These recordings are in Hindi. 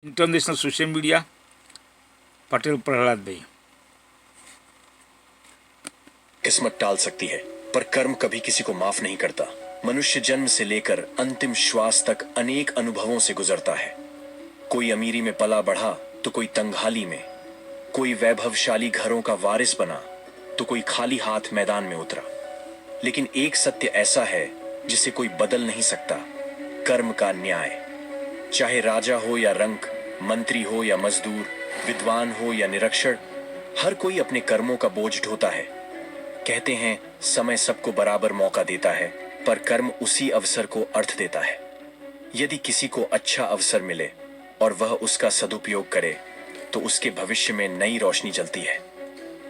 International social media Patel Prahlad भाई। किस्मत टाल सकती है पर कर्म कभी किसी को माफ नहीं करता। मनुष्य जन्म से लेकर अंतिम श्वास तक अनेक अनुभवों से गुजरता है। कोई अमीरी में पला बढ़ा तो कोई तंगहाली में, कोई वैभवशाली घरों का वारिस बना तो कोई खाली हाथ मैदान में उतरा। लेकिन एक सत्य ऐसा है जिसे कोई बदल नहीं सकता, कर्म का न्याय। चाहे राजा हो या रंक, मंत्री हो या मजदूर, विद्वान हो या निरक्षर, हर कोई अपने कर्मों का बोझ ढोता है। कहते हैं समय सबको बराबर मौका देता है, पर कर्म उसी अवसर को अर्थ देता है। यदि किसी को अच्छा अवसर मिले और वह उसका सदुपयोग करे तो उसके भविष्य में नई रोशनी जलती है।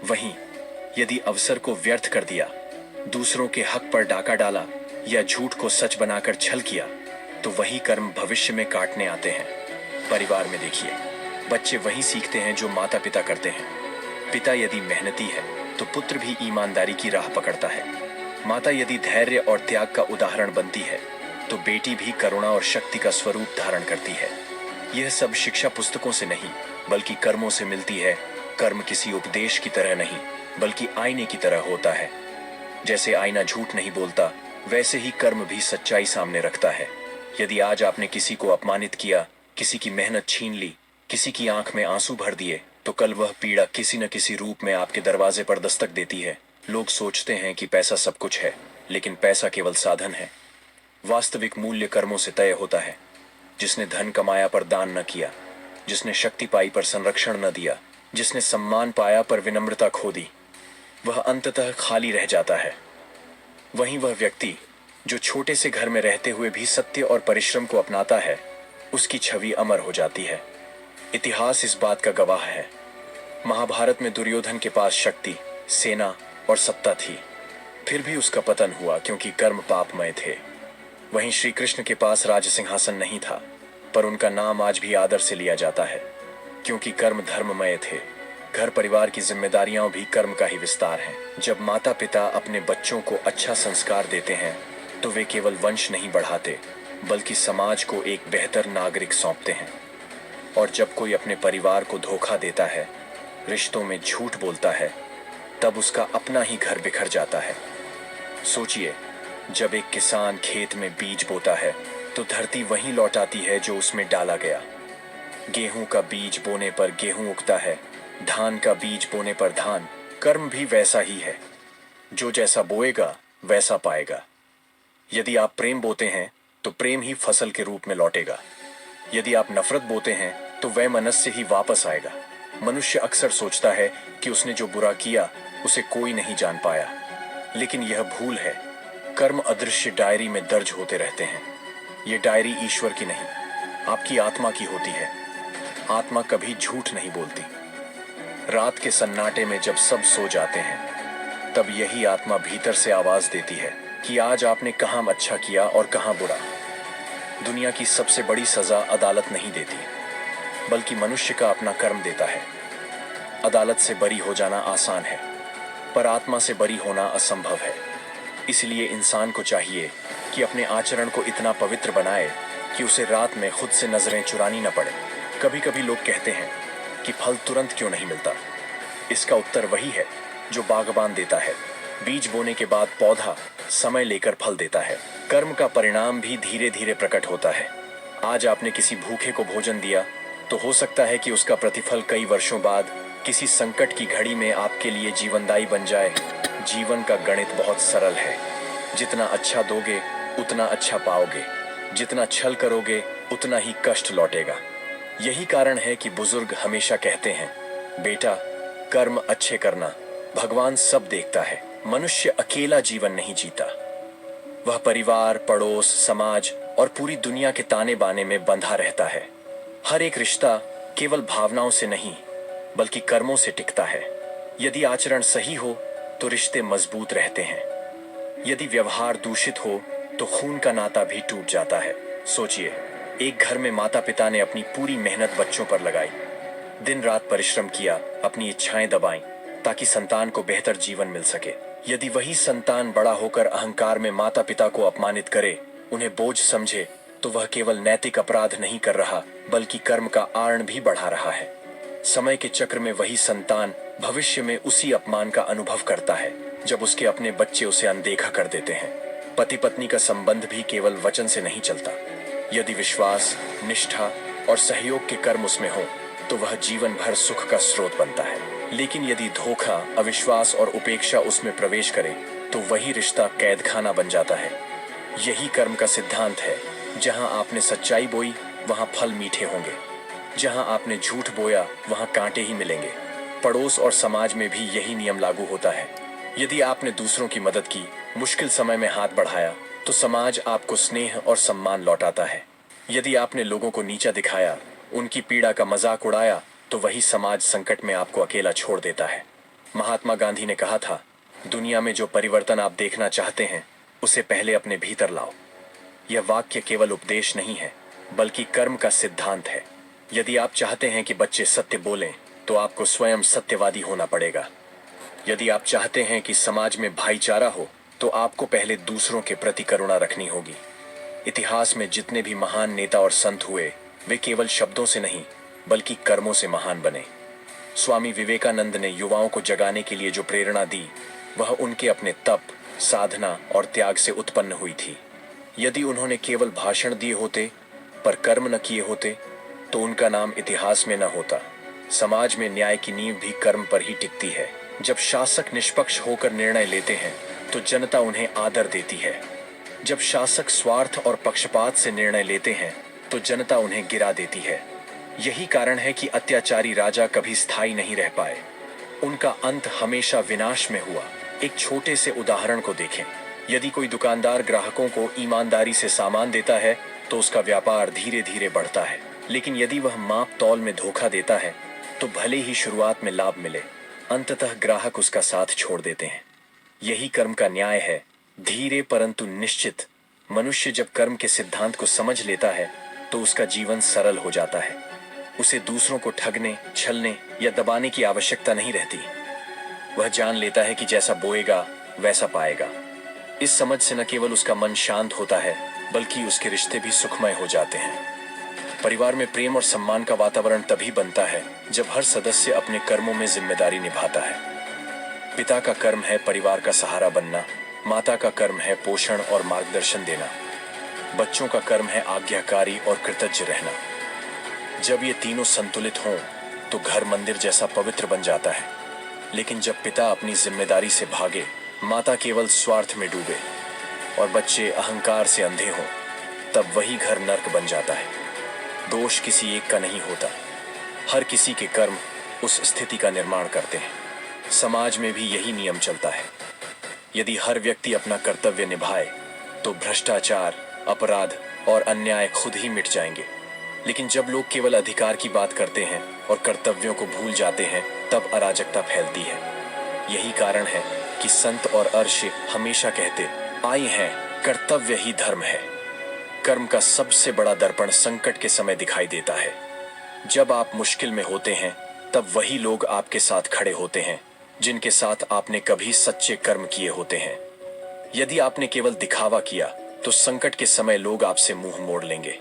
वहीं यदि अवसर को व्यर्थ कर दिया, दूसरों के हक पर डाका डाला या झूठ को सच बनाकर छल किया तो वही कर्म भविष्य में काटने आते हैं। परिवार में देखिए, बच्चे वही सीखते हैं जो माता पिता करते हैं। पिता यदि मेहनती है तो पुत्र भी ईमानदारी की राह पकड़ता है। माता यदि धैर्य और त्याग का उदाहरण बनती है तो बेटी भी करुणा और शक्ति का स्वरूप धारण करती है। यह सब शिक्षा पुस्तकों से नहीं बल्कि कर्मों से मिलती है। कर्म किसी उपदेश की तरह नहीं बल्कि आईने की तरह होता है। जैसे आईना झूठ नहीं बोलता, वैसे ही कर्म भी सच्चाई सामने रखता है। यदि आज आपने किसी को अपमानित किया, किसी की मेहनत छीन ली, किसी की आंख में आंसू भर दिए, तो कल वह पीड़ा किसी न किसी रूप में आपके दरवाजे पर दस्तक देती है। लोग सोचते हैं कि पैसा सब कुछ है, लेकिन पैसा केवल साधन है। वास्तविक मूल्य कर्मों से तय होता है। जिसने धन कमाया पर दान न किया, जिसने शक्ति पाई पर संरक्षण न दिया, जिसने सम्मान पाया पर विनम्रता खो दी, वह अंततः खाली रह जाता है। वहीं वह व्यक्ति जो छोटे से घर में रहते हुए भी सत्य और परिश्रम को अपनाता है, उसकी छवि अमर हो जाती है। इतिहास इस बात का गवाह है। महाभारत में दुर्योधन के पास शक्ति, सेना और सत्ता थी, फिर भी उसका पतन हुआ क्योंकि कर्म पापमय थे। वहीं श्री कृष्ण के पास राज सिंहासन नहीं था, पर उनका नाम आज भी आदर से लिया जाता है क्योंकि कर्म धर्ममय थे। घर परिवार की जिम्मेदारियां भी कर्म का ही विस्तार हैं। जब माता पिता अपने बच्चों को अच्छा संस्कार देते हैं तो वे केवल वंश नहीं बढ़ाते बल्कि समाज को एक बेहतर नागरिक सौंपते हैं। और जब कोई अपने परिवार को धोखा देता है, रिश्तों में झूठ बोलता है, तब उसका अपना ही घर बिखर जाता है। सोचिए, जब एक किसान खेत में बीज बोता है तो धरती वहीं लौटाती है जो उसमें डाला गया। गेहूं का बीज बोने पर गेहूं उगता है, धान का बीज बोने पर धान। कर्म भी वैसा ही है, जो जैसा बोएगा वैसा पाएगा। यदि आप प्रेम बोते हैं तो प्रेम ही फसल के रूप में लौटेगा। यदि आप नफरत बोते हैं तो वह मनुष्य ही वापस आएगा। मनुष्य अक्सर सोचता है कि उसने जो बुरा किया उसे कोई नहीं जान पाया, लेकिन यह भूल है। कर्म अदृश्य डायरी में दर्ज होते रहते हैं। ये डायरी ईश्वर की नहीं, आपकी आत्मा की होती है। आत्मा कभी झूठ नहीं बोलती। रात के सन्नाटे में जब सब सो जाते हैं, तब यही आत्मा भीतर से आवाज देती है कि आज आपने कहां अच्छा किया और कहां बुरा। दुनिया की सबसे बड़ी सजा अदालत नहीं देती, बल्कि मनुष्य का अपना कर्म देता है। अदालत से बरी हो जाना आसान है, पर आत्मा से बरी होना असंभव है। इसलिए इंसान को चाहिए कि अपने आचरण को इतना पवित्र बनाए कि उसे रात में खुद से नजरें चुरानी न पड़े। कभी कभी लोग कहते हैं कि फल तुरंत क्यों नहीं मिलता। इसका उत्तर वही है जो बागबान देता है। बीज बोने के बाद पौधा समय लेकर फल देता है। कर्म का परिणाम भी धीरे धीरे प्रकट होता है। आज आपने किसी भूखे को भोजन दिया तो हो सकता है कि उसका प्रतिफल कई वर्षों बाद किसी संकट की घड़ी में आपके लिए जीवनदायी बन जाए। जीवन का गणित बहुत सरल है। जितना अच्छा दोगे उतना अच्छा पाओगे, जितना छल करोगे उतना ही कष्ट लौटेगा। यही कारण है कि बुजुर्ग हमेशा कहते हैं, बेटा कर्म अच्छे करना, भगवान सब देखता है। मनुष्य अकेला जीवन नहीं जीता, वह परिवार, पड़ोस, समाज और पूरी दुनिया के ताने बाने में बंधा रहता है। हर एक रिश्ता केवल भावनाओं से नहीं बल्कि कर्मों से टिकता है। यदि आचरण सही हो तो रिश्ते मजबूत रहते हैं। यदि व्यवहार दूषित हो तो खून का नाता भी टूट जाता है। सोचिए, एक घर में माता पिता ने अपनी पूरी मेहनत बच्चों पर लगाई, दिन रात परिश्रम किया, अपनी इच्छाएं दबाईं ताकि संतान को बेहतर जीवन मिल सके। यदि वही संतान बड़ा होकर अहंकार में माता पिता को अपमानित करे, उन्हें बोझ समझे, तो वह केवल नैतिक अपराध नहीं कर रहा बल्कि कर्म का आर्ण भी बढ़ा रहा है। समय के चक्र में वही संतान भविष्य में उसी अपमान का अनुभव करता है जब उसके अपने बच्चे उसे अनदेखा कर देते हैं। पति पत्नी का संबंध भी केवल वचन से नहीं चलता। यदि विश्वास, निष्ठा और सहयोग के कर्म उसमें हो तो वह जीवन भर सुख का स्रोत बनता है। लेकिन यदि धोखा, अविश्वास और उपेक्षा उसमें प्रवेश करे तो वही रिश्ता कैदखाना बन जाता है। यही कर्म का सिद्धांत है। जहां आपने सच्चाई बोई वहां फल मीठे होंगे, जहां आपने झूठ बोया वहां कांटे ही मिलेंगे। पड़ोस और समाज में भी यही नियम लागू होता है। यदि आपने दूसरों की मदद की, मुश्किल समय में हाथ बढ़ाया, तो समाज आपको स्नेह और सम्मान लौटाता है। यदि आपने लोगों को नीचा दिखाया, उनकी पीड़ा का मजाक उड़ाया, तो वही समाज संकट में आपको अकेला छोड़ देता है। महात्मा गांधी ने कहा था, दुनिया में जो परिवर्तन आप देखना चाहते हैं उसे पहले अपने भीतर लाओ। यह वाक्य केवल उपदेश नहीं है, बल्कि कर्म का सिद्धांत है। यदि आप चाहते हैं कि बच्चे सत्य बोलें, तो आपको स्वयं सत्यवादी होना पड़ेगा। यदि आप चाहते हैं कि समाज में भाईचारा हो, तो आपको पहले दूसरों के प्रति करुणा रखनी होगी। इतिहास में जितने भी महान नेता और संत हुए, वे केवल शब्दों से नहीं, बल्कि कर्मों से महान बने। स्वामी विवेकानंद ने युवाओं को जगाने के लिए जो प्रेरणा दी, वह उनके अपने तप, साधना और त्याग से उत्पन्न हुई थी। यदि उन्होंने केवल भाषण दिए होते पर कर्म न किए होते, तो उनका नाम इतिहास में न होता। समाज में न्याय की नींव भी कर्म पर ही टिकती है। जब शासक निष्पक्ष होकर निर्णय लेते हैं, तो जनता उन्हें आदर देती है। जब शासक स्वार्थ और पक्षपात से निर्णय लेते हैं, तो जनता उन्हें गिरा देती है। यही कारण है कि अत्याचारी राजा कभी स्थायी नहीं रह पाए। उनका अंत हमेशा विनाश में हुआ। एक छोटे से उदाहरण को देखें। यदि कोई दुकानदार ग्राहकों को ईमानदारी से सामान देता है, तो उसका व्यापार धीरे धीरे बढ़ता है। लेकिन यदि वह माप तौल में धोखा देता है, तो भले ही शुरुआत में लाभ मिले, अंततः ग्राहक उसका साथ छोड़ देते हैं। यही कर्म का न्याय है, धीरे परंतु निश्चित। मनुष्य जब कर्म के सिद्धांत को समझ लेता है, तो उसका जीवन सरल हो जाता है। उसे दूसरों को ठगने, छलने या दबाने की आवश्यकता नहीं रहती। वह जान लेता है कि जैसा बोएगा वैसा पाएगा। इस समझ से न केवल उसका मन शांत होता है, बल्कि उसके रिश्ते भी सुखमय हो जाते हैं। परिवार में प्रेम और सम्मान का वातावरण तभी बनता है जब हर सदस्य अपने कर्मों में जिम्मेदारी निभाता है। पिता का कर्म है परिवार का सहारा बनना, माता का कर्म है पोषण और मार्गदर्शन देना, बच्चों का कर्म है आज्ञाकारी और कृतज्ञ रहना। जब ये तीनों संतुलित हों, तो घर मंदिर जैसा पवित्र बन जाता है। लेकिन जब पिता अपनी जिम्मेदारी से भागे, माता केवल स्वार्थ में डूबे और बच्चे अहंकार से अंधे हों, तब वही घर नर्क बन जाता है। दोष किसी एक का नहीं होता, हर किसी के कर्म उस स्थिति का निर्माण करते हैं। समाज में भी यही नियम चलता है। यदि हर व्यक्ति अपना कर्तव्य निभाए, तो भ्रष्टाचार, अपराध और अन्याय खुद ही मिट जाएंगे। लेकिन जब लोग केवल अधिकार की बात करते हैं और कर्तव्यों को भूल जाते हैं, तब अराजकता फैलती है। यही कारण है कि संत और अर्षि हमेशा कहते आए हैं, कर्तव्य ही धर्म है। कर्म का सबसे बड़ा दर्पण संकट के समय दिखाई देता है। जब आप मुश्किल में होते हैं, तब वही लोग आपके साथ खड़े होते हैं जिनके साथ आपने कभी सच्चे कर्म किए होते हैं। यदि आपने केवल दिखावा किया, तो संकट के समय लोग आपसे मुंह मोड़ लेंगे।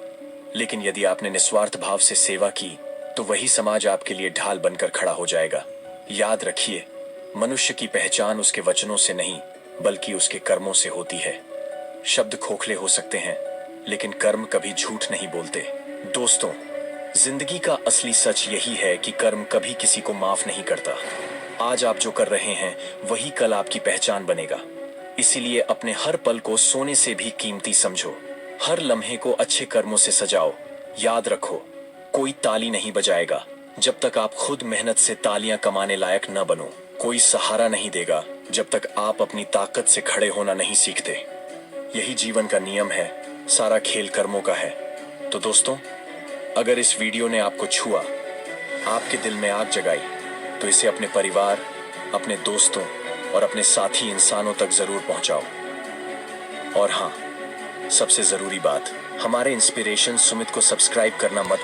लेकिन यदि आपने निस्वार्थ भाव से सेवा की, तो वही समाज आपके लिए ढाल बनकर खड़ा हो जाएगा। याद रखिए, मनुष्य की पहचान उसके वचनों से नहीं, बल्कि उसके कर्मों से होती है। शब्द खोखले हो सकते हैं, लेकिन कर्म कभी झूठ नहीं बोलते। दोस्तों, जिंदगी का असली सच यही है कि कर्म कभी किसी को माफ नहीं करता। आज आप जो कर रहे हैं, वही कल आपकी पहचान बनेगा। इसीलिए अपने हर पल को सोने से भी कीमती समझो। हर लम्हे को अच्छे कर्मों से सजाओ। याद रखो, कोई ताली नहीं बजाएगा जब तक आप खुद मेहनत से तालियां कमाने लायक न बनो। कोई सहारा नहीं देगा जब तक आप अपनी ताकत से खड़े होना नहीं सीखते। यही जीवन का नियम है, सारा खेल कर्मों का है। तो दोस्तों, अगर इस वीडियो ने आपको छुआ, आपके दिल में आग जगाई, तो इसे अपने परिवार, अपने दोस्तों और अपने साथी इंसानों तक जरूर पहुंचाओ। और हाँ, सबसे जरूरी बात, हमारे इंस्पिरेशन सुमित को सब्सक्राइब करना मत